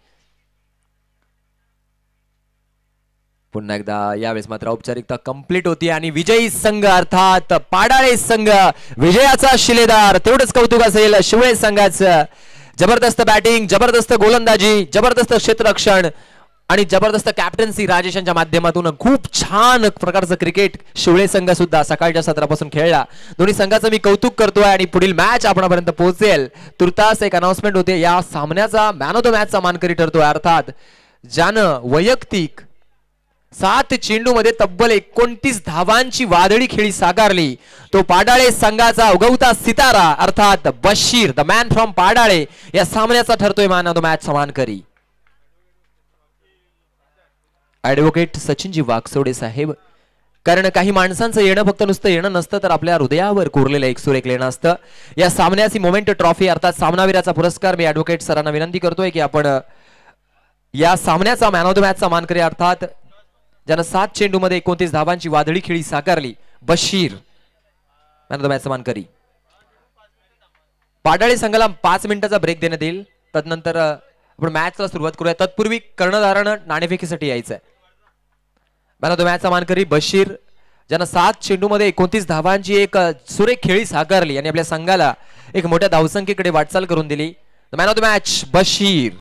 पुन्हा एकदा यावेळेस मात्र औपचारिकता कंप्लीट होती आणि विजयी संघ अर्थात पाडाळे संघ विजयाचा शिलेदार. तेवढंच कौतुक असेल शिवळे संघाचं. जबरदस्त बॅटिंग, जबरदस्त गोलंदाजी, जबरदस्त क्षेत्ररक्षण आणि जबरदस्त कॅप्टन्सी राजेशांच्या माध्यमातून खूप छान प्रकारचं क्रिकेट शिवळे संघ सुद्धा सकाळच्या सत्रापासून खेळला. दोन्ही संघाचं मी कौतुक करतोय आणि पुढील मॅच आपणापर्यंत पोहोचेल. तुर्तास एक अनाउन्समेंट होते. या सामन्याचा मॅन ऑफ द मॅचचा मानकरी ठरतोय अर्थात ज्यानं वैयक्तिक 7 चेंडूमध्ये तब्बल 29 धावांची वादळी खेळी साकारली तो पाडाळे संघाचा उगवता सितारा अर्थात बशीर, द मॅन फ्रॉम पाडाळे, या सामन्याचा ठरतोय मॅन ऑफ द मॅचचा मानकरी. ऍडव्होकेट सचिनजी वाकसोडे साहेब. कारण काही माणसांचं येणं फक्त नुसतं येणं नसतं, तर आपल्या हृदयावर कोरलेलं एक सुरेख लेणं असतं. या सामन्याची मोमेंट ट्रॉफी अर्थात सामनावीराचा पुरस्कार मी ऍडव्होकेट सरांना विनंती करतोय की आपण या सामन्याचा मॅन ऑफ द मॅचचा मानकरी अर्थात ज्यानं 7 चेंडूमध्ये 29 धावांची वादळी खेळी साकारली बशीर, मॅन ऑफ द मॅचचा मानकरी. पाडाळे संघाला 5 मिनिटाचा ब्रेक देण्यात येईल. तदनंतर आपण मॅचला सुरुवात करूया. तत्पूर्वी कर्णधारान नाणेफेकीसाठी यायचंय. मॅन ऑफ द मॅचचा मानकरी बशीर, ज्यानं 7 चेंडूमध्ये 29 धावांची एक सुरेख खेळी साकारली आणि आपल्या संघाला एक मोठ्या धावसंख्येकडे वाटचाल करून दिली. Man of the match Bashir.